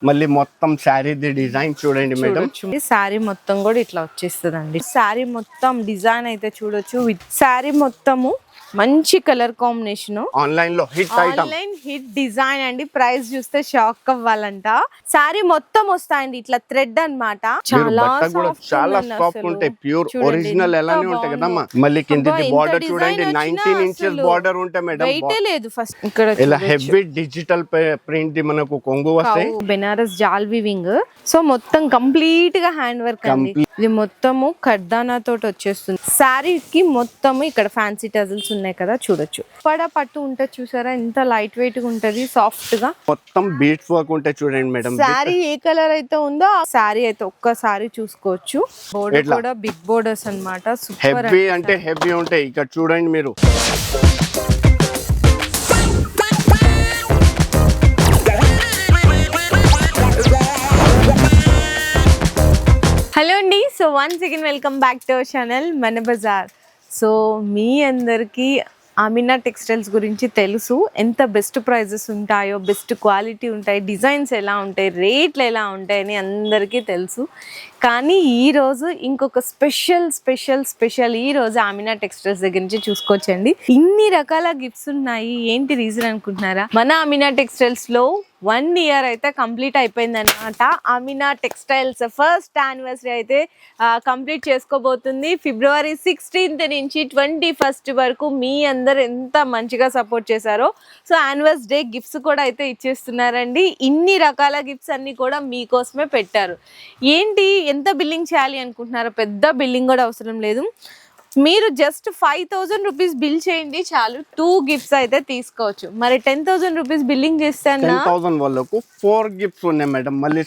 మళ్ళీ మొత్తం శారీ డిజైన్ చూడండి మేడం. శారీ మొత్తం కూడా ఇట్లా వచ్చేస్తుందండి. శారీ మొత్తం డిజైన్ అయితే చూడొచ్చు. విత్ శారీ మొత్తము మంచి కలర్ కాంబినేషన్. ఆన్లైన్ లో hit item, online hit design అండి. ప్రైస్ చూస్తే షాక్ అవ్వాలంట. శారీ మొత్తం వస్తాయండి ఇట్లా థ్రెడ్ అన్నమాట. చాలా సాఫ్ట్ ఉంటాయి, ప్యూర్ ఒరిజినల్ ఎలానే ఉంటాయి కదమ్మా. మళ్ళీ కిందది బార్డర్ చూడండి, 19 ఇంచెస్ బార్డర్ ఉంటాయి మేడం. వెయిట్ లేదు ఫస్ట్. ఇక్కడ ఇలా హెవీ డిజిటల్ ప్రింట్ ది మనకు కొంగు వస్తాయి. బెనారస్ జాల్ వీవింగ్. సో మొత్తం కంప్లీట్ గా హ్యాండ్ వర్క్ అండి. ఇది మొత్తము కర్దానా తోటి వచ్చేస్తుంది. శారీకి మొత్తము ఇక్కడ ఫ్యాన్సీ టజల్స్ ఉన్నాయి కదా, చూడొచ్చు. పట్టు ఉంటది చూసారా, ఎంత లైట్ వెయిట్ గా ఉంటది, సాఫ్ట్ గా. మొత్తం బీట్స్ వర్క్ ఉంటాయి చూడండి మేడం. శారీ ఏ కలర్ అయితే ఉందో ఆ శారీ అయితే ఒక్కసారి చూసుకోవచ్చు. బోర్డర్ కూడా బిగ్ బోర్డర్స్ అన్నమాట. సూపర్ హెవీ అంటే హెవీ ఉంటాయి. ఇక్కడ చూడండి మీరు. హలో అండి. So once again welcome back to our channel మన బజార్. సో మీ అందరికీ అమీనా టెక్స్టైల్స్ గురించి తెలుసు. ఎంత బెస్ట్ ప్రైజెస్ ఉంటాయో, బెస్ట్ క్వాలిటీ ఉంటాయి, డిజైన్స్ ఎలా ఉంటాయి, రేట్లు ఎలా ఉంటాయని అందరికీ తెలుసు. కానీ ఈరోజు ఇంకొక స్పెషల్ ఈరోజు అమీనా టెక్స్టైల్స్ దగ్గర నుంచి చూసుకోవచ్చండి. ఇన్ని రకాల గిఫ్ట్స్ ఉన్నాయి. ఏంటి రీజన్ అనుకుంటున్నారా? మన అమీనా టెక్స్టైల్స్లో 1 year అయితే కంప్లీట్ అయిపోయింది అనమాట. అమీనా టెక్స్టైల్స్ ఫస్ట్ యానివర్సరీ అయితే కంప్లీట్ చేసుకోబోతుంది. February 16th నుంచి 21st వరకు మీ అందరు ఎంత మంచిగా సపోర్ట్ చేశారో. సో యానివర్సరీ డే గిఫ్ట్స్ కూడా అయితే ఇచ్చేస్తున్నారండి. ఇన్ని రకాల గిఫ్ట్స్ అన్ని కూడా మీకోసమే పెట్టారు. ఏంటి, ఎంత బిల్లింగ్ చేయాలి అనుకుంటున్నారో? పెద్ద బిల్లింగ్ కూడా అవసరం లేదు. మీరు జస్ట్ 5,000 రూపీస్ బిల్ చేయండి చాలు, 2 గిఫ్ట్స్ అయితే తీసుకోవచ్చు. మరి 10,000 రూపీస్ బిల్లింగ్ చేస్తే 10,000 వాళ్ళకు 4 గిఫ్ట్స్ ఉన్నాయి మేడం. మళ్ళీ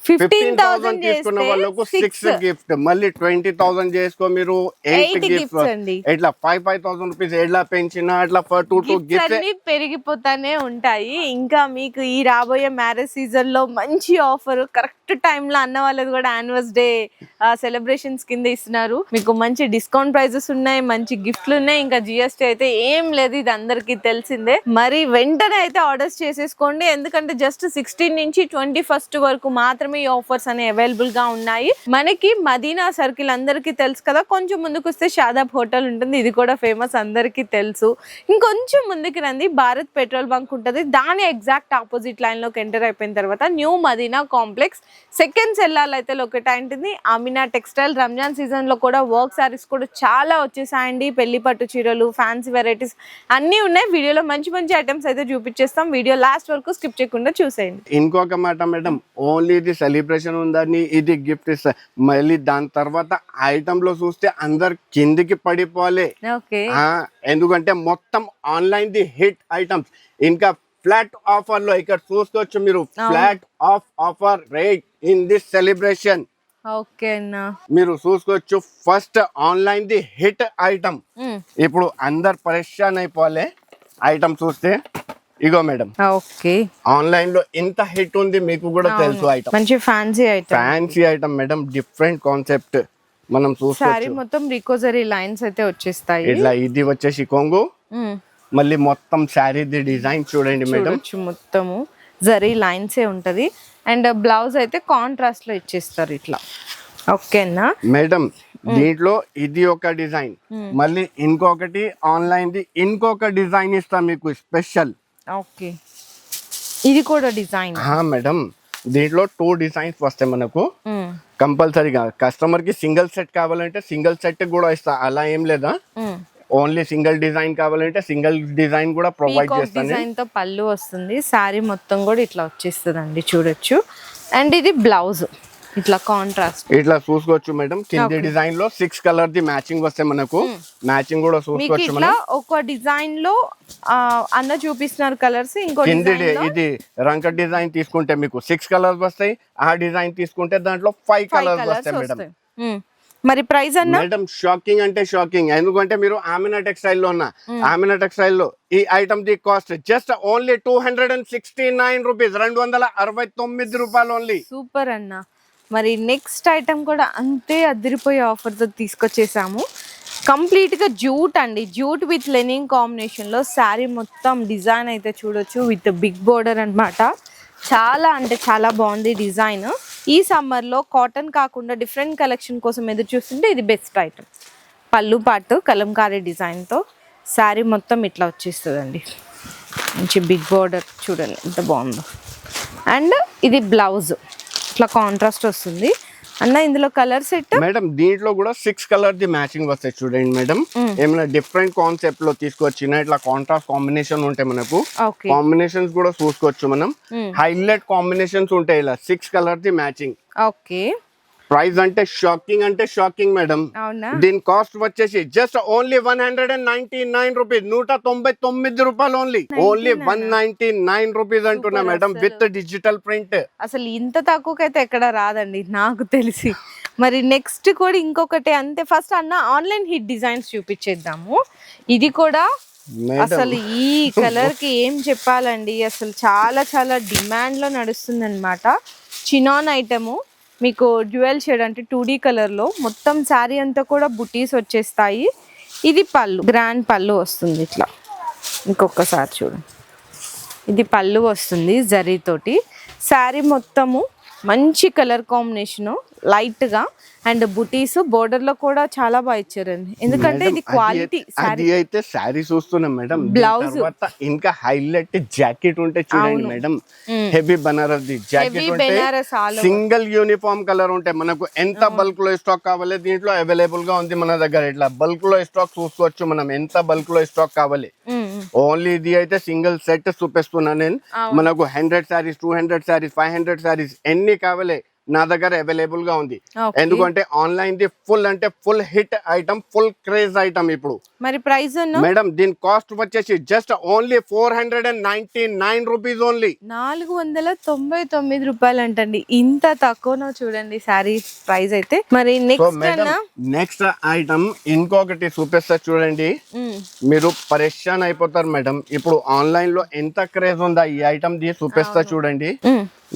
15,000 తీసుకున్న వాళ్ళకు 6 గిఫ్ట్. మళ్ళీ 20,000 చేసుకో మీరు 8 గిఫ్ట్స్. ఇట్లా 5,000 రూపీస్ ఎట్లా పెంచినా అట్లా 2 గిఫ్ట్స్ అన్ని పెరిగిపోతానే ఉంటాయి. ఇంకా మీకు ఈ రాబోయే మ్యారేజ్ సీజన్ లో మంచి ఆఫర్, కరెక్ట్ టైమ్ లో అన్న వాళ్ళది కూడా యానివర్సరీ డే సెలబ్రేషన్స్ కింద ఇస్తున్నారు. మీకు మంచి డిస్కౌంట్ ప్రైజెస్ ఉన్నాయి, మంచి గిఫ్ట్లు ఉన్నాయి. ఇంకా జిఎస్టీ అయితే ఏం లేదు, ఇది అందరికి తెలిసిందే. మరి వెంటనే అయితే ఆర్డర్స్ చేసేసుకోండి. ఎందుకంటే జస్ట్ 16 నుంచి 21st వరకు మాత్రమే ఈ ఆఫర్స్ అనేవి అవైలబుల్ గా ఉన్నాయి. మనకి మదీనా సర్కిల్ అందరికీ తెలుసు కదా. కొంచెం ముందుకు వస్తే షాదాబ్ హోటల్ ఉంటుంది, ఇది కూడా ఫేమస్, అందరికీ తెలుసు. ఇంకొంచెం ముందుకు రండి, భారత్ పెట్రోల్ బంక్ ఉంటుంది. దాని ఎగ్జాక్ట్ ఆపోజిట్ లైన్ లోకి ఎంటర్ అయిపోయిన తర్వాత న్యూ మదీనా కాంప్లెక్స్ సెకండ్ సెల్లార్లో అయితే లొకేట్ అయింటుంది అమీనా టెక్స్టైల్. రంజాన్ సీజన్ లో కూడా వర్క్ సారీస్ కూడా చాలా వచ్చేసాయండి. పెళ్లి పట్టు చీరలు, ఫ్యాన్సీ వెరైటీస్ అన్ని ఉన్నాయి. వీడియోలో మంచి మంచి ఐటమ్స్ అయితే చూపించేస్తాం. వీడియో లాస్ట్ వరకు స్కిప్ చేయకుండా చూసేయండి. ఇంకొక మాట మేడం, ఓన్లీ ఇది సెలబ్రేషన్ ఉందని ఇది గిఫ్ట్ ఇస్తా, మళ్ళీ దాని తర్వాత ఐటమ్ లో చూస్తే అందరు కిందికి పడిపోవాలి. ఎందుకంటే మొత్తం ఆన్లైన్ ది హిట్ ఐటమ్స్. ఇంకా ఫ్లాట్ ఆఫర్ లో ఇక్కడ చూసుకోవచ్చు మీరు. Flat offer rate in this celebration. మీరు చూసుకోవచ్చు. First online the hit item. ఇప్పుడు అందరు పరేషాన్ అయిపోలే ఐటమ్ చూస్తే. ఇగో మేడం, ఆన్లైన్ లో ఎంత హిట్ ఉంది మీకు కూడా తెలుసు. ఐటమ్ మంచి fancy item madam. Different concept మనం చూసుకోవచ్చు. మొత్తం రికోజరీ లైన్స్ అయితే వచ్చేస్తాయి. ఇట్లా ఇది వచ్చేసి కొంగు, మళ్ళీ మొత్తం శారీ డిజైన్ చూడండి మేడం. మొత్తము జరీ లైన్స్ ఏ ఉంటది. అండ్ బ్లౌజ్ అయితే కాంట్రాస్ట్ లో ఇచ్చేస్తారు ఇట్లా. ఓకేనా మేడం, దీంట్లో ఇది ఒక డిజైన్, మళ్ళీ ఇంకొకటి ఆన్లైన్ ది ఇంకొక డిజైన్ ఇస్తా మీకు స్పెషల్. ఓకే, ఇది కూడా డిజైన్ మేడం. దీంట్లో 2 డిజైన్స్ వస్తాయి మనకు కంపల్సరీగా. కస్టమర్ కి సింగిల్ సెట్ కావాలంటే సింగిల్ సెట్ కూడా ఇస్తా, అలా ఏం లేదా. ఓన్లీ సింగిల్ డిజైన్ కావాలంటే సింగిల్ డిజైన్ కూడా ప్రొవైడ్ చేస్తాను. డిజైన్ తో పళ్ళు వస్తుంది. శారీ మొత్తం కూడా ఇట్లా వచ్చేస్తుందండి, చూడొచ్చు. అండ్ ఇది బ్లౌజ్ ఇట్లా కాంట్రాస్ట్ ఇట్లా చూసుకోవచ్చు మేడం. కింది డిజైన్ లో 6 కలర్ ది మ్యాచింగ్ వస్తే మనకు మ్యాచింగ్ కూడా చూసుకోవచ్చు మనం. ఒక డిజైన్ లో అన్న చూపిస్తున్నారు కలర్స్. ఇంకో కింది ఇది రంక డిజైన్ తీసుకుంటే మీకు 6 కలర్స్ వస్తాయి. ఆ డిజైన్ తీసుకుంటే దాంట్లో 5 కలర్స్ వస్తాయి మేడం. మరి ప్రైస్ అన్న మేడం షాకింగ్ అంటే షాకింగ్. ఎందుకంటే మీరు ఆమినా టెక్స్టైల్ లో ఉన్న ఆమినా టెక్స్టైల్ లో ఈ item the cost just only 269 rupees, 269 రూపాయలు ఓన్లీ. సూపర్ అన్న. మరి నెక్స్ట్ ఐటమ్ కూడా అంతే అదిరిపోయే ఆఫర్ తో తీసుకొచ్చేసాము. కంప్లీట్ గా జూట్ అండి, జూట్ విత్ లెనిన్ కాంబినేషన్ లో శారీ మొత్తం డిజైన్ అయితే చూడొచ్చు. విత్ బిగ్ బోర్డర్ అన్నమాట. చాలా అంటే చాలా బాగుంది డిజైన్. ఈ సమ్మర్లో కాటన్ కాకుండా డిఫరెంట్ కలెక్షన్ కోసం ఎదురు చూస్తుంటే ఇది బెస్ట్ ఐటమ్. పళ్ళు పాటు కలంకారీ డిజైన్తో శారీ మొత్తం ఇట్లా వచ్చేస్తుందండి. మంచి బిగ్ బార్డర్ చూడండి ఎంత బాగుందో. అండ్ ఇది బ్లౌజ్ ఇట్లా కాంట్రాస్ట్ వస్తుంది. అన్న ఇందులో కలర్ సెట్ మేడం దీంట్లో కూడా 6 కలర్ ది మ్యాచింగ్ వస్తాయి చూడండి మేడం. ఏమైనా డిఫరెంట్ కాన్సెప్ట్ లో తీసుకొచ్చిన ఇట్లా కాంట్రాస్ట్ కాంబినేషన్ ఉంటాయి మనకు. కాంబినేషన్స్ కూడా చూసుకోవచ్చు మనం. హైలైట్ కాంబినేషన్స్ ఉంటాయి ఇలా 6 colour the matching. Okay. Price అంటే షాకింగ్ మేడం. దీని కాస్ట్ వచ్చేసి జస్ట్ ఓన్లీ 199 రూపీస్, 199 రూపాయలు ఓన్లీ 199 రూపీస్ అంటున్నా మేడం, విత్ డిజిటల్ ప్రింట్. అసలు ఇంత తక్కువకైతే ఎక్కడ రాదండి నాకు తెలిసి. మరి నెక్స్ట్ కూడా ఇంకొకటి అంతే. ఫస్ట్ అన్న ఆన్లైన్ హిట్ డిజైన్స్ చూపించేద్దాము. ఇది కూడా అసలు ఈ కలర్ కి ఏం చెప్పాలండి, అసలు చాలా చాలా డిమాండ్ లో నడుస్తుంది అనమాట. చినాన్ ఐటము మీకు డ్యూయల్ షేడ్ అంటే 2D కలర్లో మొత్తం శారీ అంతా కూడా బుటీస్ వచ్చేస్తాయి. ఇది పళ్ళు, గ్రాండ్ పళ్ళు వస్తుంది ఇట్లా. ఇంకొకసారి చూడండి, ఇది పళ్ళు వస్తుంది జరీతోటి. శారీ మొత్తము మంచి కలర్ కాంబినేషను, లైట్గా అండ్ బుటీస్ బోర్డర్ లో కూడా చాలా బాగా ఇచ్చారండి. ఎందుకంటే ఇది క్వాలిటీ అది అయితే శారీ చూస్తున్నాం మేడం. బ్లౌజ్ ఇంకా హైలైట్ జాకెట్ ఉంటే చూడండి madam, heavy Banaras the jacket ఉంటే సింగిల్ యూనిఫామ్ కలర్ ఉంటే మనకు ఎంత బల్క్ లో స్టాక్ కావాలి దీంట్లో అవైలబుల్ గా ఉంది మన దగ్గర. ఇట్లా బల్క్ లో స్టాక్ చూసుకోవచ్చు మనం, ఎంత బల్క్ లో స్టాక్ కావాలి. ఓన్లీ ఇది అయితే సింగిల్ సెట్ చూపిస్తున్నా నేను. మనకు 100 శారీస్, 200 శారీస్, 500 శారీస్ ఎన్ని కావాలి నా దగ్గర అవైలబుల్ గా ఉంది. ఎందుకంటే ఆన్లైన్ ది ఫుల్ అంటే full hit item, full craze item. ఇప్పుడు మరి ప్రైస్ మేడం దీని కాస్ట్ వచ్చేసి జస్ట్ ఓన్లీ 499 రూపీస్ ఓన్లీ. 499 రూపాయలు అంటండి. ఇంత తక్కువ చూడండి శారీ ప్రైస్ అయితే. మరి నెక్స్ట్ ఐటమ్ ఇంకొకటి చూపిస్తా చూడండి, మీరు పరేషాన్ అయిపోతారు మేడం. ఇప్పుడు ఆన్లైన్ లో ఎంత క్రేజ్ ఉందా ఈ ఐటమ్ ది చూపిస్తా చూడండి.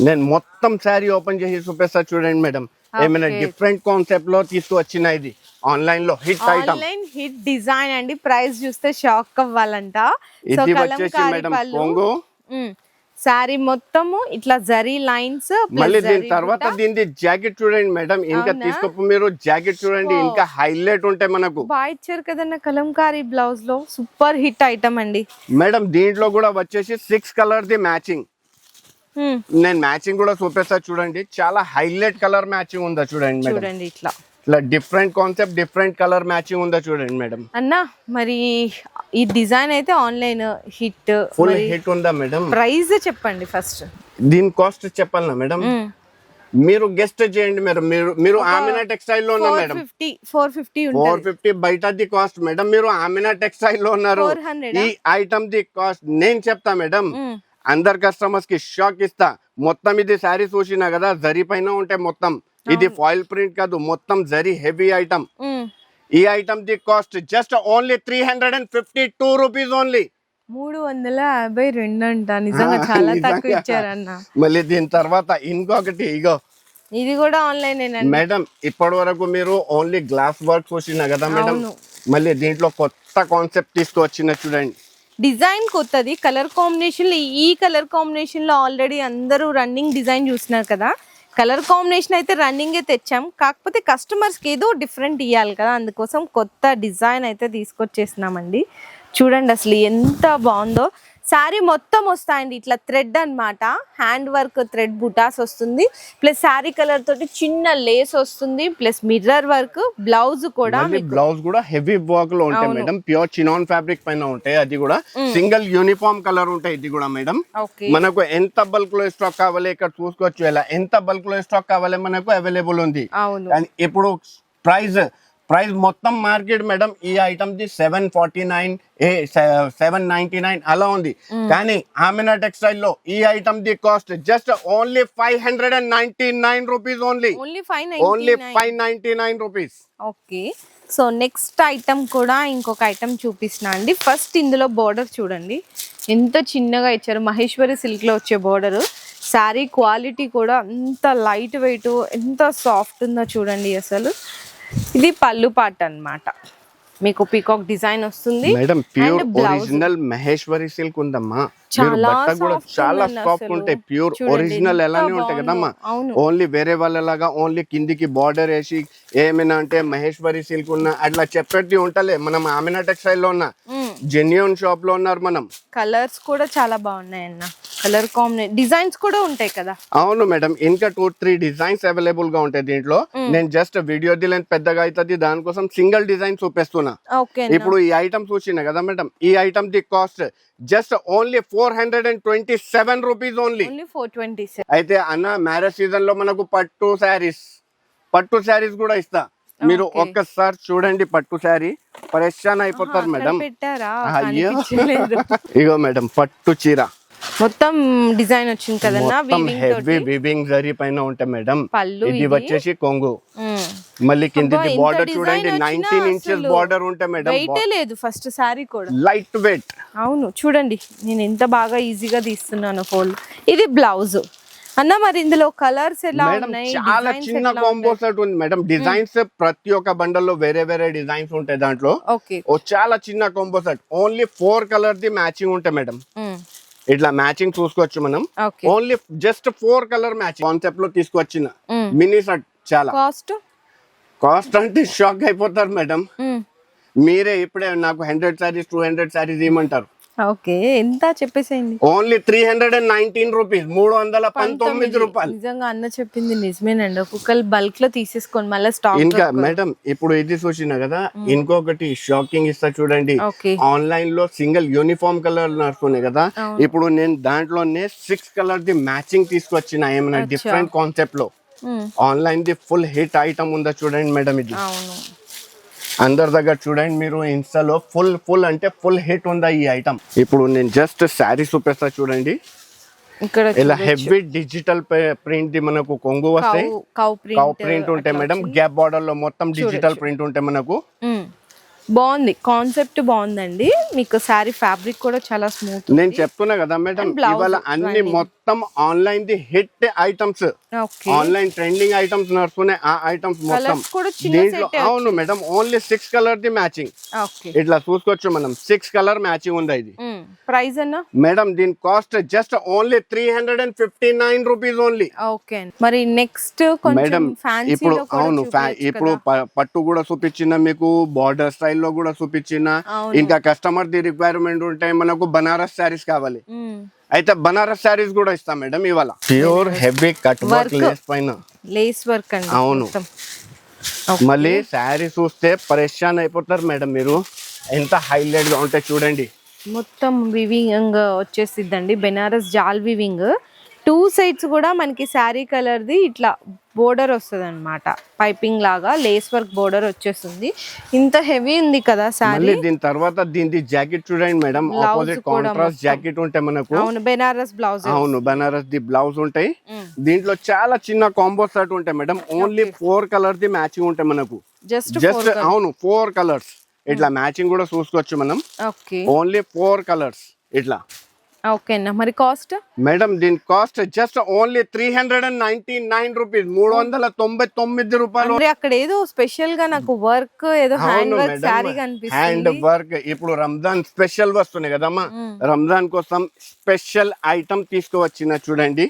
నేను మొత్తం శారీ ఓపెన్ చేసి చూపిస్తా చూడండి మేడం. ఏమైనా డిఫరెంట్ కాన్సెప్ట్ లో తీసుకువచ్చిన ఇది ఆన్లైన్ లో hit item, online hit design అండి. ప్రైస్ చూస్తే షాక్ అవ్వాలంట. ఇది వచ్చేసి మేడం కొంగు శారీ మొత్తము ఇట్లా జరీ లైన్స్. మళ్ళీ దీని తర్వాత దీని జాకెట్ చూడండి మేడం, ఇంకా తీసుకో మీరు జాకెట్ చూడండి, ఇంకా హైలైట్ ఉంటాయి మనకు. బాగా ఇచ్చారు కదన్న కలంకారీ బ్లౌజ్ లో, సూపర్ హిట్ ఐటమ్ అండి మేడం. దీంట్లో కూడా వచ్చేసి 6 కలర్ ది మ్యాచింగ్. నేను మ్యాచింగ్ కూడా చూపిస్తా చూడండి, చాలా హైలైట్ కలర్ మ్యాచింగ్ ఉందా చూడండి మేడం. చూడండి ఇట్లా different concept, different colour matching ఉందా చూడండి మేడం. అన్నా మరి ఈ డిజైన్ అయితే ఆన్లైన్ హిట్, ఫుల్ హిట్ ఉందా మేడం? ప్రైస్ చెప్పండి ఫస్ట్. దీని కాస్ట్ చెప్పాలనా మేడం? మీరు గెస్ట్ చేయండి మీరు ఆమినా టెక్స్టైల్ లో ఉన్నారు మేడం. 450 బయట ది కాస్ట్ మేడం. మీరు ఆమినా టెక్స్టైల్ లో ఉన్నారు. ఈ ఐటమ్ ది కాస్ట్ నేను చెప్తా మేడం, అందరు కస్టమర్స్ కి షాక్ ఇస్తా. మొత్తం ఇది శారీ చూసినా కదా, జరీ పైన ఉంటే మొత్తం ఇది ఫాయిల్ ప్రింట్ కాదు, మొత్తం జరీ హెవీ ఐటమ్. ఈ item the cost just only 352 rupees only. 352 అంట. నిజంగా చాలా తక్కువ ఇచ్చారన్న. మళ్ళీ దీని తర్వాత ఇంకొకటి, ఇగో ఇది కూడా ఆన్లైన్ మేడం. ఇప్పటి వరకు మీరు ఓన్లీ గ్లాస్ వర్క్ చూసినా కదా మేడం, మళ్ళీ దీంట్లో కొత్త కాన్సెప్ట్ తీసుకువచ్చిన చూడండి. డిజైన్ కొత్తది, కలర్ కాంబినేషన్. ఈ కలర్ కాంబినేషన్ లో ఆల్రెడీ అందరూ రన్నింగ్ డిజైన్ చూస్తున్నారు కదా. కలర్ కాంబినేషన్ అయితే రన్నింగే తెచ్చాం, కాకపోతే కస్టమర్స్కి ఏదో డిఫరెంట్ ఇవ్వాలి కదా, అందుకోసం కొత్త డిజైన్ అయితే తీసుకొచ్చేస్తున్నామండి. చూడండి అసలు ఎంత బాగుందో. శారీ మొత్తం వస్తాయండి ఇట్లా థ్రెడ్ అన్నమాట, హ్యాండ్ వర్క్ థ్రెడ్ బుటాస్ వస్తుంది, ప్లస్ శారీ కలర్ తోటి చిన్న లేస్ వస్తుంది, ప్లస్ మిర్రర్ వర్క్. బ్లౌజ్ కూడా హెవీ వర్క్ లో ఉంటాయి మేడం, ప్యూర్ చినాన్ ఫ్యాబ్రిక్ పైన ఉంటాయి. అది కూడా సింగిల్ యూనిఫామ్ కలర్ ఉంటాయి. ఇది కూడా మేడం మనకు ఎంత బల్క్ లో స్టాక్ కావాలి ఇక్కడ చూసుకోవచ్చు. ఇలా ఎంత బల్క్ లో స్టాక్ కావాలి మనకు అవైలబుల్ ఉంది. ఇప్పుడు ప్రైస్ మొత్తం మార్కెట్ మేడం ఈ ఐటమ్ ది 749 799 అలా ఉంది. కానీ ఆమినా టెక్స్టైల్ లో ఈ item the cost just only 599 rupees only 599 rupees. Okay, so next item కూడా ఇంకొక ఐటమ్ చూపిస్తున్నా అండి. ఫస్ట్ ఇందులో బోర్డర్ చూడండి ఎంత చిన్నగా ఇచ్చారు, మహేశ్వరి సిల్క్ లో వచ్చే బోర్డర్. శారీ క్వాలిటీ కూడా ఎంత లైట్ వెయిట్, ఎంత సాఫ్ట్ ఉందో చూడండి అసలు. ఇది పళ్ళు పాట అన్నమాట. మీకు పీకాక్ డిజైన్ వస్తుంది madam And pure blouse. Original Maheshwari silk ఉందమ్మా. మీరు చాలా బట్ట కూడా soft చాలా ఉందండి సాఫ్ట్ అసలు. ఉంటాయి. ప్యూర్ చూడండి ఒరిజినల్ ఎంత ఎలానే ఉంటాయి బాగుందో. కదమ్మా. అవును. ఓన్లీ వేరే వాళ్ళలాగా ఓన్లీ కిందికి బార్డర్ వేసి ఏమైనా అంటే మహేశ్వరి సిల్క్ ఉన్న అట్లా చెప్పేది ఉంటలే. మనం ఆమెనా టెక్స్టైల్ లో ఉన్న జెన్యూన్ షాప్ లో ఉన్నారు మనం. కలర్స్ కూడా చాలా బాగున్నాయి అన్న. కలర్ కాంబినేషన్ డిజైన్స్ కూడా ఉంటాయి కదా. అవును మేడం, ఇంకా 2-3 డిజైన్స్ అవైలబుల్ గా ఉంటాయి దీంట్లో. నేను జస్ట్ వీడియో లెంత్ పెద్దగా అవుతుంది దానికోసం సింగిల్ డిజైన్ చూపిస్తున్నా. ఓకే ఇప్పుడు ఈ ఐటమ్ చూసిన కదా మేడం, ఈ item the cost just only 427 rupees only. 427. అయితే అన్న మ్యారేజ్ సీజన్ లో మనకు పట్టు శారీస్ కూడా ఇస్తా. మీరు ఒక్కసారి చూడండి పట్టు శారీ, పరేషాన్ అయిపోతారు మేడం. పెట్టారా? అయ్యో కనిపించలేదు. ఇగో మేడం పట్టు చీర మొత్తం డిజైన్ వచ్చింది కదన్నా, మొత్తం weaving హెవీ తోటి. వీవింగ్ జరీ పైన ఉంటాయి మేడం. పళ్ళు ఇది ఇది. వచ్చేసి కొంగు. మళ్ళీ అబ్బా, కింది ఎంత బార్డర్ design చూడండి, వచ్చినా 19 ఇంచెస్ అసలు బార్డర్ ఉంటాయి మేడం. వెయిటే లేదు ఫస్ట్ సారీ కూడా. Light weight. అవును చూడండి నేను ఎంత బాగా ఈజీగా తీస్తున్నాను ఫోల్డ్. ఇది బ్లౌజ్ అన్న. మరి ఇందులో కలర్స్ ఎలా మేడం ఉన్నాయి? చాలా designs చిన్న ఎట్లా కాంబో ఉంటాయి? సెట్ ఉంది మేడం. డిజైన్స్ ప్రతి ఒక్క బండల్లో వేరే వేరే డిజైన్స్ ఉంటాయి దాంట్లో. ఓకే. ఓ చాలా చిన్న combo set, only 4 colour the matching ఉంటాయి మేడం. ఇట్లా మ్యాచింగ్ చూసుకోవచ్చు మనం. Okay. Only just 4 colour matching concept లో తీసుకొచ్చిన మినీ సెట్. చాలా కాస్ట్ అంటే షాక్ అయిపోతారు మేడం. మీరే ఇప్పుడే నాకు 100 సారీస్ 200 సారీస్ ఇవ్వమంటారు. ఓకే, ఎంత చెప్పేసేయండి. ఓన్లీ 319 రూపీస్, 319 రూపాయలు. నిజంగా అన్న చెప్పింది నిజమేనండి. ఒక్కొక్కరు బల్క్ లో తీసేసుకోండి మళ్ళీ స్టాక్. ఇంకా మేడం ఇప్పుడు ఇది చూసినా కదా, ఇంకొకటి షాకింగ్ ఇస్తా చూడండి. ఓకే. ఆన్లైన్ లో సింగిల్ యూనిఫామ్ కలర్ నడుస్తున్నాయి కదా, ఇప్పుడు నేను దాంట్లోనే 6 కలర్ ది మ్యాచింగ్ తీసుకొచ్చిన ఏమైనా డిఫరెంట్ కాన్సెప్ట్ లో. Online the full hit item ఉందా చూడండి మేడం. ఇది అవును అందరి దగ్గర చూడండి మీరు, ఇన్స్టాలో ఫుల్ అంటే ఫుల్ హిట్ ఉందా ఈ ఐటమ్. ఇప్పుడు నేను జస్ట్ శారీ చూపిస్తా చూడండి. ఇక్కడ ఇలా హెవీ డిజిటల్ ప్రింట్ ది మనకు కొంగు వస్తాయి, కౌ ప్రింట్ ఉంటాయి మేడం. గ్యాప్ బార్డర్ లో మొత్తం డిజిటల్ ప్రింట్ ఉంటాయి మనకు. బాగుంది కాన్సెప్ట్, బాగుందండి. మీకు శారీ ఫ్యాబ్రిక్ కూడా చాలా స్మూత్. నేను చెప్తున్నా కదా మేడం, ఇవాళ అన్ని మొత్తం online the hit items, online trending items నడుస్తున్నాయి. ఆ ఐటమ్స్ మొత్తం దీంట్లో. అవును madam, only 6 colour the matching. ఇట్లా చూసుకోవచ్చు మనం, 6 కలర్ మ్యాచింగ్ ఉందా. ఇది ప్రైస్ అన్న మేడం దీని cost just only 359 rupees only. Okay. మరి నెక్స్ట్ మేడం ఇప్పుడు అవును ఇప్పుడు పట్టు కూడా చూపించిన మీకు, బార్డర్ స్టైల్ లో కూడా చూపించిన. ఇంకా కస్టమర్ ది రిక్వైర్మెంట్ ఉంటాయి మనకు బనారస్ శారీస్ కావాలి, అయితే బనారస్ శారీస్ కూడా ఇస్తాం మేడం. ఇవాళ pure heavy cut work lace పైన లేస్ వర్క్ అండి. అవును. మళ్ళీ శారీ చూస్తే పరేషాన్ అయిపోతారు మేడం మీరు, ఎంత హైలైట్ గా ఉంటాయి చూడండి. మొత్తం వివింగ్ వచ్చేసిద్దండి, బెనారస్ జాల్ వివింగ్. 2 సైడ్స్ కూడా మనకి శారీ కలర్ ది ఇట్లా బోర్డర్ వస్తుంది అనమాట, పైపింగ్ లాగా లేస్ వర్క్ బోర్డర్ వచ్చేస్తుంది. ఇంత హెవీ ఉంది కదా శారీ. దీని తర్వాత దీని జాకెట్ చూడండి మేడం, ఆపోజిట్ కాంట్రాస్ట్ జాకెట్ ఉంటాయి మనకు. అవును బెనారస్ బ్లౌజ్. అవును బనారస్ ది బ్లౌజ్ ఉంటాయి. దీంట్లో చాలా చిన్న కాంబో సెట్ ఉంటాయి madam. Only 4 colour the matching ఉంటాయి మనకు. జస్ట్ అవును 4 కలర్స్ ఇట్లా మ్యాచింగ్ కూడా చూసుకోవచ్చు మనం. ఓన్లీ 4 కలర్స్ ఇట్లా. ఓకే అన్న. మరి కాస్ట్ మేడం దీని కాస్ట్ జస్ట్ ఓన్లీ 399 రూపీస్, 399 రూపాయలు. అక్కడ ఏదో స్పెషల్ గా నాకు వర్క్ ఏదో హ్యాండ్ వర్క్ శారీ కనిపిస్తుంది. హ్యాండ్ వర్క్ ఇప్పుడు రంజాన్ స్పెషల్ వస్తున్నాయి కదమ్మా, రంజాన్ కోసం స్పెషల్ ఐటమ్ తీసుకువచ్చిన చూడండి.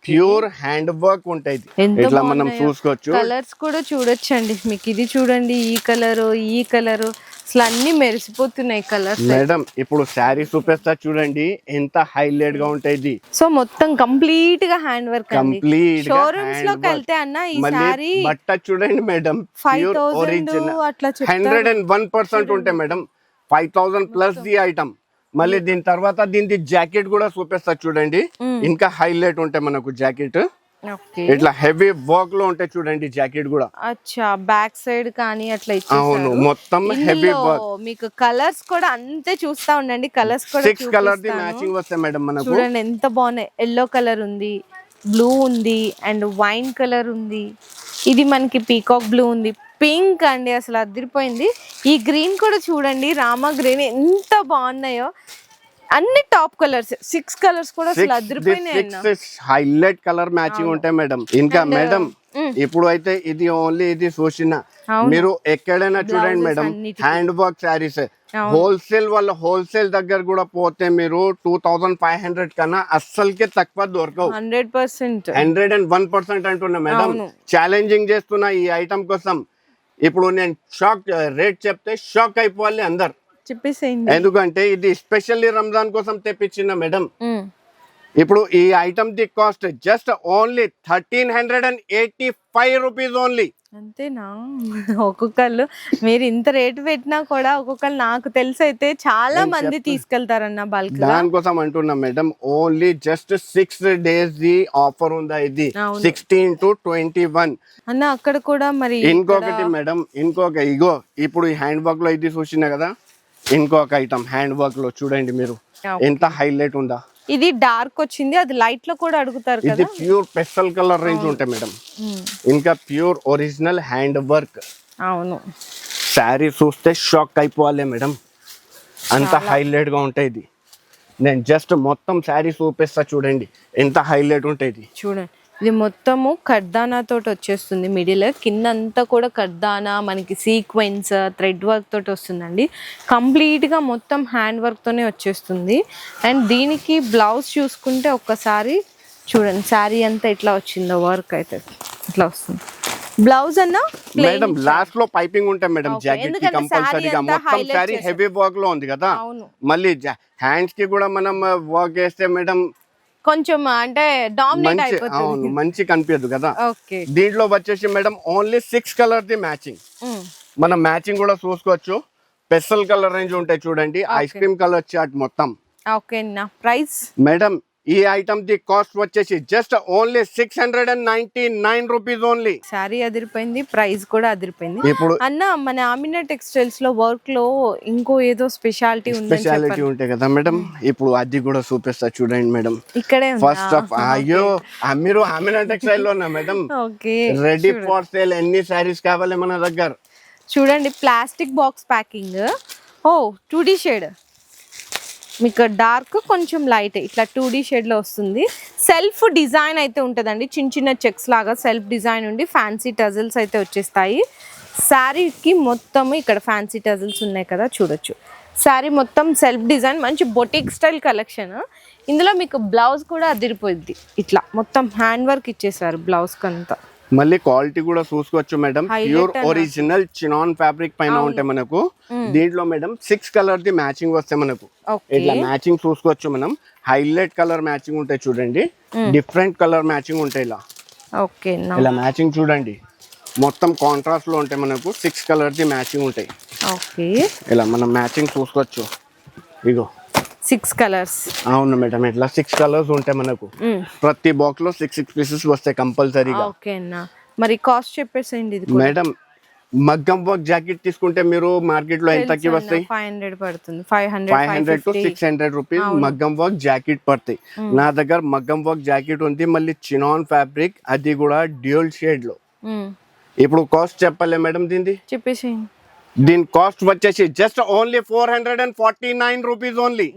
ప్యూర్ హ్యాండ్ వర్క్ ఉంటాయి, ఇట్లా మనం చూసుకోవచ్చు. కలర్స్ కూడా చూడొచ్చండి మీకు. ఇది చూడండి, ఈ కలర్ ఈ కలర్ అసలు అన్ని మెరిసిపోతున్నాయి కలర్స్. మేడం ఇప్పుడు శారీ చూపిస్తా చూడండి, ఎంత హైలైట్ గా ఉంటాయి. సో మొత్తం కంప్లీట్ గా హ్యాండ్ వర్క్. కంప్లీట్ షోరూమ్స్ లోకి వెళ్తే అన్న ఈ శారీ బట్ట చూడండి మేడం, 5000 అట్లా 101% ఉంటాయి మేడం. 5000 plus the item. మళ్ళీ దీని తర్వాత దీని జాకెట్ కూడా చూపిస్తా చూడండి, ఇంకా హైలైట్ ఉంటాయి మనకు జాకెట్. ఇట్లా హెవీ వర్క్ లో ఉంటాయి చూడండి జాకెట్ కూడా. అచ్చా బ్యాక్ సైడ్ కానీ అట్లా ఇచ్చేసారు. అవును మొత్తం హెవీ వర్క్. మీకు కలర్స్ కూడా అంతే చూస్తా ఉండండి. కలర్స్ కూడా 6 కలర్ ది మ్యాచింగ్ వస్తాయి మేడం మనకు. చూడండి ఎంత బాగున్నాయి. ఎల్లో కలర్ ఉంది, బ్లూ ఉంది, అండ్ వైన్ కలర్ ఉంది. ఇది మనకి పీకాక్ బ్లూ ఉంది, పింక్ అండి అసలు అదిరిపోయింది. ఈ గ్రీన్ కూడా చూడండి, రామా గ్రీన్ ఎంత బాగున్నాయో. అన్ని టాప్ కలర్స్ 6 కలర్స్ కూడా అసలు అదిరిపోయినాయి అన్న. 6 హైలైట్ కలర్ మ్యాచింగ్ ఉంటాయి మేడం. ఇంకా మేడం ఇప్పుడు అయితే ఇది ఓన్లీ ఇది చూసిన మీరు ఎక్కడైనా చూడండి madam, hand work saris wholesale వాళ్ళ హోల్సేల్ దగ్గర కూడా పోతే మీరు 2500 కన్నా అస్సలకే తక్కువ దొరకవు. 100% 101% అంటున్నా మేడం. ఛాలెంజింగ్ చేస్తున్నా ఈ ఐటమ్ కోసం. ఇప్పుడు నేను షాక్ రేట్ చెప్తే షాక్ అయిపోవాలి అందరు, చెప్పేసేయండి. ఎందుకంటే ఇది స్పెషల్లీ రంజాన్ కోసం తెప్పించిన మేడం. ఇప్పుడు ఈ item the cost just only 1385 rupees only. అంతేనా? ఒక్కొక్కళ్ళు మీరు ఇంత రేటు పెట్టినా కూడా ఒక్కొక్కళ్ళు నాకు తెలిసి అయితే చాలా మంది తీసుకెళ్తారన్న బల్క్. దానికోసం అంటున్నా madam, only just 6 days the offer ఉందా ఇది, 16 to 21 అన్న. అక్కడ కూడా మరి ఇంకొకటి మేడం, ఇగో ఇప్పుడు ఈ హ్యాండ్ వర్క్ లో ఇది చూసినా కదా, ఇంకొక ఐటమ్ హ్యాండ్ వర్క్ లో చూడండి మీరు ఎంత హైలైట్ ఉందా. ఇది డార్క్ వచ్చింది, అది లైట్ లో కూడా అడుగుతారు కదా. ఇది ప్యూర్ పెస్టల్ కలర్ రేంజ్ ఉంటాయి మేడం. ఇంకా ప్యూర్ ఒరిజినల్ హ్యాండ్ వర్క్. అవును, శారీ చూస్తే షాక్ అయిపోవాలి మేడం, అంత హైలైట్ గా ఉంటాయి. ఇది నేను జస్ట్ మొత్తం శారీ చూపిస్తా చూడండి ఎంత హైలైట్ ఉంటాయి. చూడండి, ఇది మొత్తము కర్దానా తోటి వచ్చేస్తుంది. మిడిల్ కింద అంతా కూడా కర్దానా, మనకి సీక్వెన్స్ థ్రెడ్ వర్క్ తోటి వస్తుందండి. కంప్లీట్గా మొత్తం హ్యాండ్ వర్క్తోనే వచ్చేస్తుంది. అండ్ దీనికి బ్లౌజ్ చూసుకుంటే ఒక్కసారి చూడండి, శారీ అంతా ఇట్లా వచ్చిందో వర్క్ అయితే ఇట్లా వస్తుంది. బ్లౌజ్ అన్న మేడం లాస్ట్ లో పైపింగ్ ఉంటాయి మేడం, జాకెట్ కి కంపల్సరీగా. మొత్తం శారీ హెవీ వర్క్ లో ఉంది కదా, మళ్ళీ హ్యాండ్స్ కి కూడా మనం వర్క్ వేస్తే మేడం కొంచెం అంటే డామినేట్ అయిపోతుంది, మంచి కనిపించదు కదా. ఓకే, దీంట్లో వచ్చేసి madam only 6 colour the matching. మనం మ్యాచింగ్ కూడా చూసుకోవచ్చు. పెస్టల్ కలర్ రేంజ్ ఉంటాయి చూడండి, ఐస్ క్రీమ్ కలర్ చార్ట్ మొత్తం. ఓకే నా ప్రైస్ మేడం ఈ ఐటమ్ ది కాస్ట్ వచ్చేసి just only 699 rupees only. Sorry అదిరిపోయింది, ప్రైస్ కూడా అదిరిపోయింది. ఇప్పుడు అన్న మన ఆమినా టెక్స్టైల్స్ లో వర్క్ లో ఇంకో ఏదో స్పెషాలిటీ ఉంటాయి కదా మేడం, ఇప్పుడు అది కూడా చూపిస్తా చూడండి మేడం. ఇక్కడే ఫస్ట్ ఆఫ్ అయ్యో మీరు ఆమినా టెక్స్టైల్ లోనా madam? Okay, ready for sale ఎన్ని సారీస్ కావాలి మన దగ్గర. చూడండి, ప్లాస్టిక్ బాక్స్ ప్యాకింగ్. ఓ 2D షేడ్, మీకు డార్క్ కొంచెం లైట్ ఇట్లా 2D షేడ్ లో వస్తుంది. సెల్ఫ్ డిజైన్ అయితే ఉంటుందండి, చిన్న చిన్న చెక్స్ లాగా సెల్ఫ్ డిజైన్ ఉండి ఫ్యాన్సీ టజల్స్ అయితే వచ్చేస్తాయి. శారీకి మొత్తం ఇక్కడ ఫ్యాన్సీ టజల్స్ ఉన్నాయి కదా, చూడొచ్చు. శారీ మొత్తం సెల్ఫ్ డిజైన్, మంచి బొటిక్ స్టైల్ కలెక్షన్. ఇందులో మీకు బ్లౌజ్ కూడా అదిరిపోయింది, ఇట్లా మొత్తం హ్యాండ్ వర్క్ ఇచ్చేసారు బ్లౌజ్ కంతా. మళ్ళీ క్వాలిటీ కూడా చూసుకోవచ్చు madam, pure original chinon fabric పైన ఉంటాయి మనకు. దీంట్లో మేడం 6 కలర్ ది మ్యాచింగ్ వస్తాయి మనకు, ఇట్లా మ్యాచింగ్ చూసుకోవచ్చు మనం. హైలైట్ కలర్ మ్యాచింగ్ ఉంటాయి చూడండి, డిఫరెంట్ కలర్ మ్యాచింగ్ ఉంటాయి ఇలా. ఓకే, ఇలా మ్యాచింగ్ చూడండి, మొత్తం కాంట్రాస్ట్ లో ఉంటాయి మనకు. 6 కలర్ ది మ్యాచింగ్ ఉంటాయి. ఓకే, ఇలా మనం మ్యాచింగ్ చూసుకోవచ్చు. ఇగో 6 కలర్స్. అవును మేడం, ఇట్లా 6 కలర్స్ ఉంటాయి మనకు. ప్రతి బాక్స్ లో 6 పీసెస్ వస్తాయి కంపల్సరీగా. ఓకే అన్న, మరి కాస్ట్ చెప్పేసేయండి. ఇది మేడం మగ్గం వర్క్ జాకెట్ తీసుకుంటే మీరు మార్కెట్ లో ఎంతకి వస్తాయి? 500 పడుతుంది, 500 to 600 రూపీస్ మగ్గం వర్క్ జాకెట్ పడతాయి. నా దగ్గర మగ్గం వర్క్ జాకెట్ ఉంది, మళ్ళీ చినాన్ ఫ్యాబ్రిక్, అది కూడా డ్యూయల్ షేడ్ లో. ఇప్పుడు కాస్ట్ చెప్పలే మేడం దీనిది, చెప్పేసేయండి. దీని కాస్ట్ వచ్చేసి జస్ట్ ఓన్లీ 449 రూపీస్ ఓన్లీ.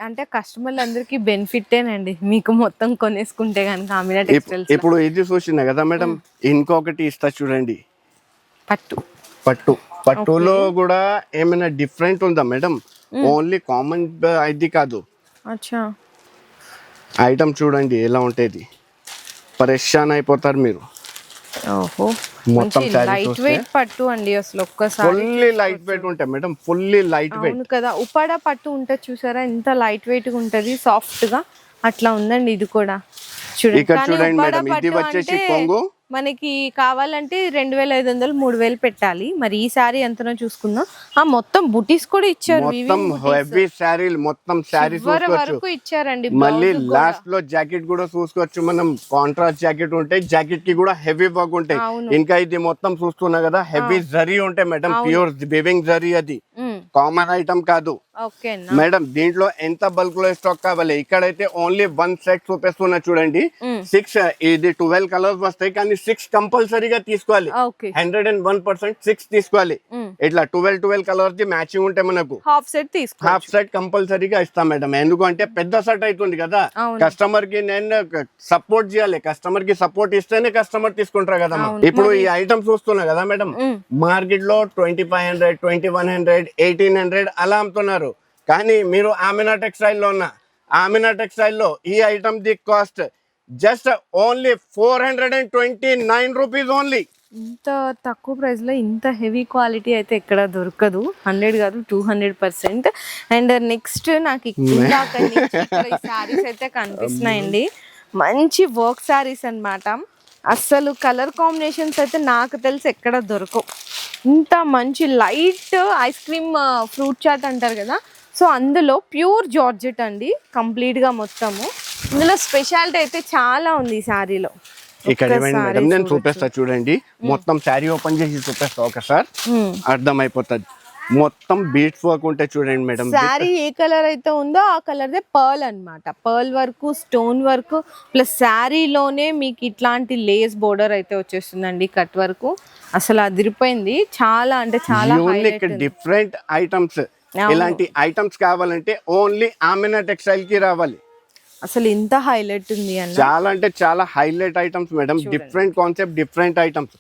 అంటే కస్టమర్లు అందరికి బెనిఫిటేనండి, మీకు మొత్తం కొనేసుకుంటే కనుక ఆమినా టెక్స్టైల్స్. ఇప్పుడు ఇది చూసినా కదా మేడం, ఇంకొకటి ఇస్తా చూడండి, పట్టులో కూడా ఏమైనా డిఫరెంట్ ఉందా మేడం? ఓన్లీ కామన్ ఇది కాదు. అచ్చా, ఐటమ్ చూడండి ఎలా ఉంటుంది, పరేషాన్ అయిపోతారు మీరు. ఓహో, మొత్తం లైట్ వెయిట్ పట్టు అండి, అసలు ఒక్కసారి ఫుల్లీ లైట్ వెయిట్ ఉంటాయి మేడం, ఫుల్లీ లైట్ వెయిట్. అవును కదా, ఉపాడా పట్టు ఉంటుంది చూసారా, ఎంత లైట్ వెయిట్ గా ఉంటది, సాఫ్ట్ గా అట్లా ఉందండి. ఇది కూడా చూడండి మేడం, ఇది వచ్చేసి కొంగు. మనకి కావాలంటే 2500 3000 పెట్టాలి. మరి ఈ సారీ ఎంతనో చూసుకుందాం. మొత్తం బుటీస్ కూడా ఇచ్చారు, మొత్తం హెవీ సారీలు, మొత్తం సారీ వరకు ఇచ్చారండి. మళ్ళీ లాస్ట్ లో జాకెట్ కూడా చూసుకోవచ్చు మనం. కాంట్రాస్ట్ జాకెట్ ఉంటాయి, జాకెట్ కి కూడా హెవీ వర్క్ ఉంటాయి. ఇంకా ఇది మొత్తం చూస్తున్నా కదా, హెవీ జరీ ఉంటాయి మేడం, ప్యూర్ వివింగ్ జరీ. అది కామన్ ఐటమ్ కాదు, ఓకే మేడం దీంట్లో ఎంత బల్క్ లో స్టాక్ కావాలి, ఇక్కడైతే ఓన్లీ 1 సెట్ చూపిస్తున్నా చూడండి. 6 ఇది 12 కలర్స్ వస్తాయి కానీ 6 కంపల్సరీగా తీసుకోవాలి. 101% 6 తీసుకోవాలి. ఇట్లా 12 కలర్స్ ది మ్యాచింగ్ ఉంటే మనకు హాఫ్ సెట్ కంపల్సరీగా ఇస్తాం మేడం. ఎందుకంటే పెద్ద సెట్ అవుతుంది కదా, కస్టమర్ కి నేను సపోర్ట్ చేయాలి. కస్టమర్ కి సపోర్ట్ ఇస్తేనే కస్టమర్ తీసుకుంటారు కదా. ఇప్పుడు ఈ ఐటమ్ చూస్తున్నా కదా మేడం, మార్కెట్ లో 2500, 2100, 1800 అలా అమ్ముతున్నారు. కానీ మీరు ఆమినా టెక్స్టైల్ లో ఆమినా టెక్స్టైల్ లో ఈ item the cost just only 429 rupees only. ఇంత తక్కువ ప్రైస్ లో ఇంత హెవీ క్వాలిటీ అయితే ఎక్కడ దొరకదు. 100 కాదు 200%. అండ్ నెక్స్ట్ నాకు శారీస్ అయితే కనిపిస్తున్నాయండి, మంచి వర్క్ శారీస్ అన్నమాట. అస్సలు కలర్ కాంబినేషన్స్ అయితే నాకు తెలిసి ఎక్కడ దొరకవు. ఇంత మంచి light ice cream fruit chaat అంటారు కదా, సో అందులో ప్యూర్ జార్జెట్ అండి కంప్లీట్ గా మొత్తము. ఇందులో స్పెషాలిటీ అయితే చాలా ఉంది ఈ శారీలో. ఇక్కడ మేడం నేను చూపిస్తా చూడండి, మొత్తం శారీ ఓపెన్ చేసి చూపిస్తా ఒకసారి అర్థం అయిపోతుంది. మొత్తం బీట్స్ వర్క్ ఉంటే చూడండి మేడం. శారీ ఏ కలర్ అయితే ఉందో ఆ కలర్ దే పర్ల్ అన్నమాట. Pearl work, stone work plus శారీలోనే మీకు ఇట్లాంటి లేస్ బోర్డర్ అయితే వచ్చేస్తుందండి, కట్ వర్క్. అసలు అదిరిపోయింది, చాలా అంటే చాలా యూనిక్ డిఫరెంట్ ఐటమ్స్. ఇలాంటి ఐటమ్స్ కావాలంటే ఓన్లీ ఆమినా టెక్స్టైల్ కి రావాలి. అసలు ఇంత హైలైట్ ఉంది అన్న, చాలా అంటే చాలా highlight items madam. Different concept, different items.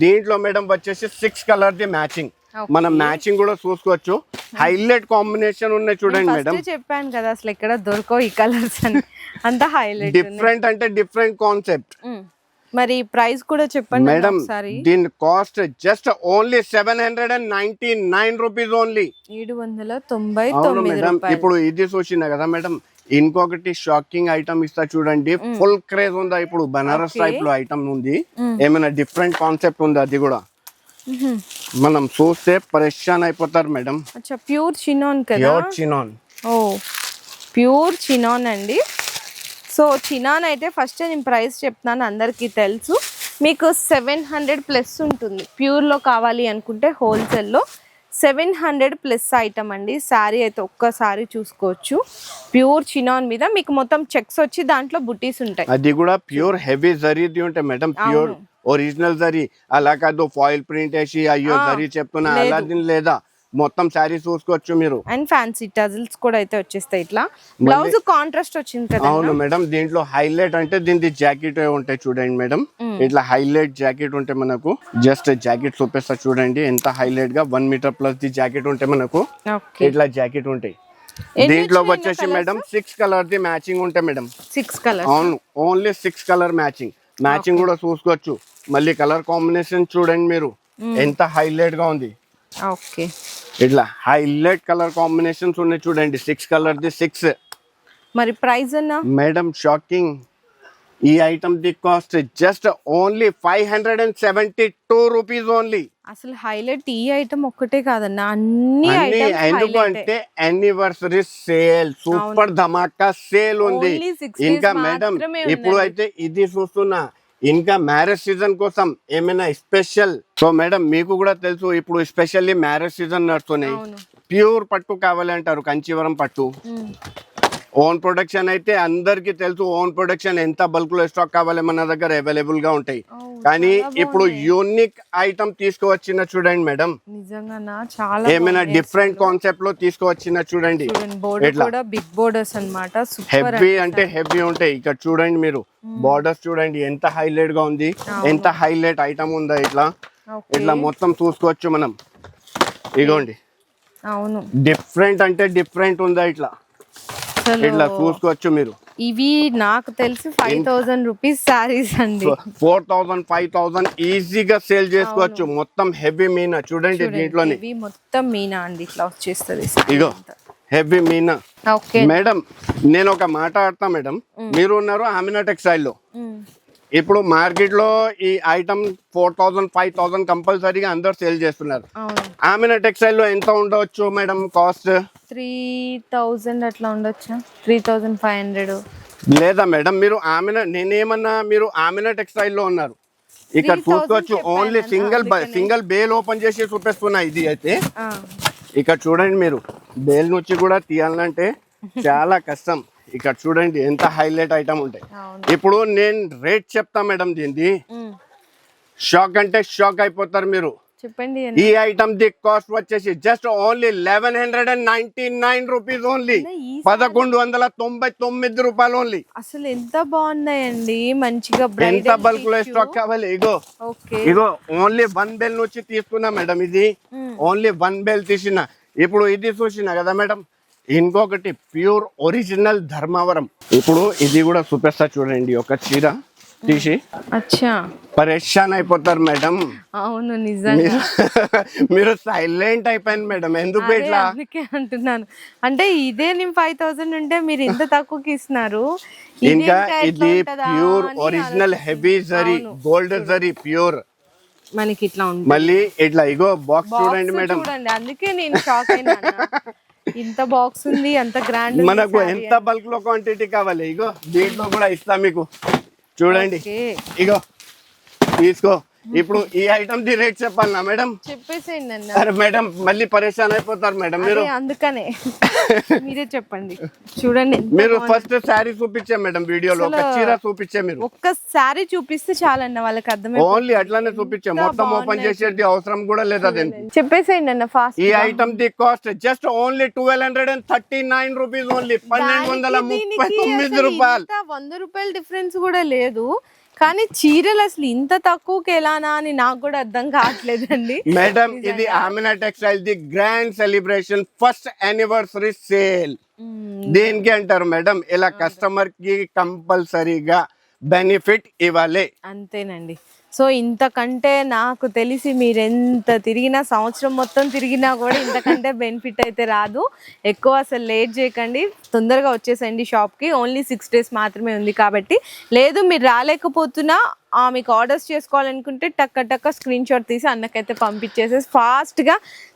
దీంట్లో మేడం వచ్చేసి 6 కలర్ ది మ్యాచింగ్, మనం మ్యాచింగ్ కూడా చూసుకోవచ్చు. హైలైట్ కాంబినేషన్ ఉన్నాయి చూడండి మేడం. చెప్పాను కదా అసలు ఎక్కడ దొరకవు ఈ కలర్స్ అని, అంత హైలైట్ డిఫరెంట్ అంటే డిఫరెంట్ కాన్సెప్ట్. మరి ప్రైస్ కూడా చెప్పండి మేడం. దీని cost just only 799 rupees only. 799 madam. ఇప్పుడు ఇది చూసినా కదా మేడం, ఇంకొకటి షాకింగ్ ఐటమ్ ఇస్తా చూడండి. ఫుల్ క్రేజ్ ఉందా ఇప్పుడు, బనారస్ టైప్ లో ఐటమ్ ఉంది. ఏమైనా డిఫరెంట్ కాన్సెప్ట్ ఉందా, అది కూడా మనం చూస్తే పరేషాన్ అయిపోతారు మేడం. ప్యూర్ చినాన్ కదా, ప్యూర్ చినాన్. ఓ ప్యూర్ చినాన్ అండి. సో చినాన్ అయితే ఫస్ట్ నేను ప్రైస్ చెప్తున్నాను, అందరికీ తెలుసు. మీకు 700 ప్లస్ ఉంటుంది. ప్యూర్లో కావాలి అనుకుంటే హోల్సేల్లో 700 ప్లస్ ఐటమ్ అండి. శారీ అయితే ఒక్కసారి చూసుకోవచ్చు. ప్యూర్ చినాన్ మీద మీకు మొత్తం చెక్స్ వచ్చి దాంట్లో బుటీస్ ఉంటాయి. అది కూడా ప్యూర్ హెవీ జరీది ఉంటాయి మేడం, ప్యూర్ ఒరిజినల్ జరీ. అలా కాదు ఫాయిల్ ప్రింట్ వేసి అయ్యో జరీ చెప్తున్నా అలా లేదా, మొత్తం శారీ చూసుకోవచ్చు మీరు. అండ్ ఫ్యాన్సీ టజిల్స్ కూడా అయితే వచ్చేస్తాయి. ఇట్లా బ్లౌజ్ కాంట్రాస్ట్ వచ్చింది కదా. అవును మేడం. దీంట్లో హైలైట్ అంటే దీని జాకెట్ ఉంటాయి చూడండి మేడం. ఇట్లా హైలైట్ జాకెట్ ఉంటే మనకు జస్ట్ జాకెట్ చూపిస్తా చూడండి ఎంత హైలైట్ గా 1 మీటర్ ప్లస్ ది జాకెట్ ఉంటే మనకు ఇట్లా జాకెట్ ఉంటాయి. దీంట్లో వచ్చేసి మేడం 6 కలర్ ది మ్యాచింగ్ ఉంటాయి మేడం. 6 కలర్. అవును, ఓన్లీ 6 కలర్ మ్యాచింగ్. మ్యాచింగ్ కూడా చూసుకోవచ్చు. మళ్ళీ కలర్ కాంబినేషన్ చూడండి మీరు ఎంత హైలైట్ గా ఉంది. ఓకే, ఇట్లా హైలైట్ కలర్ కాంబినేషన్స్ ఉన్నాయి చూడండి. 6 కలర్ ది 6. మరి ప్రైస్ అన్న మేడం షాకింగ్, ఈ item the cost just only 572 rupees only. అసలు హైలైట్ ఈ ఐటమ్ ఒక్కటే కాదన్న, అన్ని ఎందుకంటే యానివర్సరీ సేల్, సూపర్ ధమాకా సేల్ ఉంది. ఇంకా మేడం ఇప్పుడు అయితే ఇది చూస్తున్నా, ఇంకా మ్యారేజ్ సీజన్ కోసం ఏమైనా స్పెషల్. సో మేడం మీకు కూడా తెలుసు ఇప్పుడు స్పెషల్లీ మ్యారేజ్ సీజన్ నడుస్తున్నాయి. ప్యూర్ పట్టు కావాలంటారు, కంచీవరం పట్టు. ఓన్ ప్రొడక్షన్ అయితే అందరికి తెలుసు, ఓన్ ప్రొడక్షన్ ఎంత బల్క్ లో స్టాక్ కావాలి మన దగ్గర అవైలబుల్ గా ఉంటాయి. కానీ ఇప్పుడు యూనిక్ ఐటమ్ తీసుకువచ్చిన చూడండి మేడం, ఏమైనా డిఫరెంట్ కాన్సెప్ట్ లో తీసుకువచ్చిన చూడండి. బిగ్ బోర్డర్స్ అన్నమాట, హెవీ అంటే హెవీ ఉంటాయి. ఇక్కడ చూడండి మీరు బోర్డర్స్ చూడండి ఎంత హైలైట్ గా ఉంది, ఎంత హైలైట్ ఐటమ్ ఉందా. ఇట్లా ఇట్లా మొత్తం చూసుకోవచ్చు మనం. ఇగోండి డిఫరెంట్ అంటే డిఫరెంట్ ఉందా, ఇట్లా ఇట్లా చూసుకోవచ్చు మీరు. ఇవి నాకు తెలిసి 5000 రూపీస్ సారీస్ అండి. 4000 5000 ఈజీగా సేల్ చేసుకోవచ్చు. మొత్తం హెవీ మీనా చూడండి, దీంట్లోనే మొత్తం మీనా అండి ఇట్లా వచ్చేస్తుంది. ఇగో హెవీ మీనా. మేడం నేను ఒక మాట ఆడతా మేడం, మీరు ఉన్నారు ఆమినా టెక్స్టైల్ లో. ఇప్పుడు మార్కెట్ లో ఈ ఐటమ్ 4000 5000 కంపల్సరీగా అందరు సేల్ చేస్తున్నారు. ఆమినా టెక్స్టైల్ లో ఎంత ఉండవచ్చు మేడం కాస్ట్? 3000 అట్లా ఉండొచ్చా, 3500. లేదా మేడం మీరు ఆమినా, నేనేమన్నా మీరు ఆమినా టెక్స్టైల్ లో ఉన్నారు, ఇక్కడ చూసుకోవచ్చు. ఓన్లీ సింగిల్ బేల్ ఓపెన్ చేసి చూపిస్తున్నా. ఇది అయితే ఇక్కడ చూడండి మీరు బేల్ నుంచి కూడా తీయాలంటే చాలా కష్టం. ఇక్కడ చూడండి ఎంత హైలైట్ ఐటమ్ ఉంటాయి. ఇప్పుడు నేను రేట్ చెప్తా మేడం, దీనిది షాక్ అంటే షాక్ అయిపోతారు మీరు. చెప్పండి. ఈ ఐటమ్ ది కాస్ట్ వచ్చేసి జస్ట్ ఓన్లీ 1199 రూపీస్ ఓన్లీ, 1199 రూపాయలు ఓన్లీ. అసలు ఎంత బాగున్నాయండి, మంచిగా ఎంత బల్క్ లో స్టాక్ కావాలి. ఇగో ఓన్లీ 1 బెల్ నుంచి తీసుకున్నా మేడం, ఇది ఓన్లీ 1 బెల్ తీసిన. ఇప్పుడు ఇది చూసిన కదా మేడం, ఇంకొకటి ప్యూర్ ఒరిజినల్ ధర్మవరం. ఇప్పుడు ఇది కూడా చూపిస్తా చూడండి, ఒక చీర తీసి పరేషాన్ అయిపోతారు మేడం. అవును నిజంగా మీరు సైలెంట్ అయిపోయింది మేడం, ఎందుకు ఇట్లా? అందుకే అంటున్నాను, అంటే ఇదే నేను 5000 ఉంటే మీరు ఇంత తక్కువకి ఇస్తున్నారు. ఇంకా ఇది pure original heavy zari, gold zari pure. మనకి ఇట్లా ఉంది, మళ్ళీ ఇట్లా ఇగో బాక్స్ చూడండి మేడం. చూడండి, అందుకే నేను షాక్ అయినా. ఇంత బాక్స్ ఉంది, అంత గ్రాండ్. మనకు ఎంత బల్క్ లో క్వాంటిటీ కావాలి, ఇగో దీంట్లో కూడా ఇస్తా మీకు. చూడండి ఇగో తీసుకో. ఇప్పుడు ఈ ఐటమ్ ది రేట్ చెప్పాలనా మేడం? చెప్పేసేయండి అన్న. అరే మేడం మళ్ళీ పరేషాన్ అయిపోతారు మేడం మీరు, అందుకనే మీరే చెప్పండి. చూడండి మీరు ఫస్ట్ శారీ చూపించే మేడం, వీడియోలో ఒక చీర చూపించే. మీరు ఒక్క శారీ చూపిస్తే చాలన్న వాళ్ళకి అర్థమైంది. ఓన్లీ అట్లానే చూపించే, మొత్తం ఓపెన్ చేసేది అవసరం కూడా లేదా. చెప్పేసేయండి అన్న ఫాస్ట్. ఈ item the cost just only 1239 rupees only, 1239 రూపాయలు. 100 రూపాయల డిఫరెన్స్ కూడా లేదు, కానీ చీరలు అసలు ఇంత తక్కువకి ఎలానా అని నాకు కూడా అర్థం కావట్లేదండి మేడం. ఇది Amina textile the grand celebration first anniversary sale. దేనికి అంటారు మేడం, ఇలా కస్టమర్ కి కంపల్సరీగా బెనిఫిట్ ఇవ్వాలి. అంతేనండి. సో ఇంతకంటే నాకు తెలిసి మీరు ఎంత తిరిగినా, సంవత్సరం మొత్తం తిరిగినా కూడా ఇంతకంటే బెనిఫిట్ అయితే రాదు. ఎక్కువ అసలు లేట్ చేయకండి, తొందరగా వచ్చేసండి షాప్కి. ఓన్లీ 6 days మాత్రమే ఉంది కాబట్టి. లేదు మీరు రాలేకపోతున్నా, మీకు ఆర్డర్స్ చేసుకోవాలనుకుంటే టక్క స్క్రీన్ షాట్ తీసి అన్నకైతే పంపించేసేసి ఫాస్ట్గా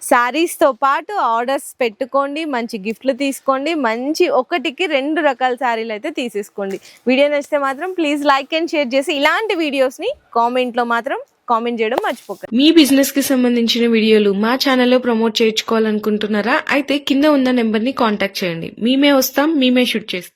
శారీస్తో పాటు ఆర్డర్స్ పెట్టుకోండి. మంచి గిఫ్ట్లు తీసుకోండి, మంచి ఒకటికి 2 రకాల శారీలు అయితే తీసేసుకోండి. వీడియో నచ్చితే మాత్రం ప్లీజ్ లైక్ అండ్ షేర్ చేసి ఇలాంటి వీడియోస్ని కామెంట్లో మాత్రం కామెంట్ చేయడం మర్చిపోకండి. మీ బిజినెస్ కి సంబంధించిన వీడియోలు మా ఛానల్లో ప్రమోట్ చేయించుకోవాలనుకుంటున్నారా? అయితే కింద ఉన్న నెంబర్ని కాంటాక్ట్ చేయండి, మేమే వస్తాం, మేమే షూట్ చేస్తాం.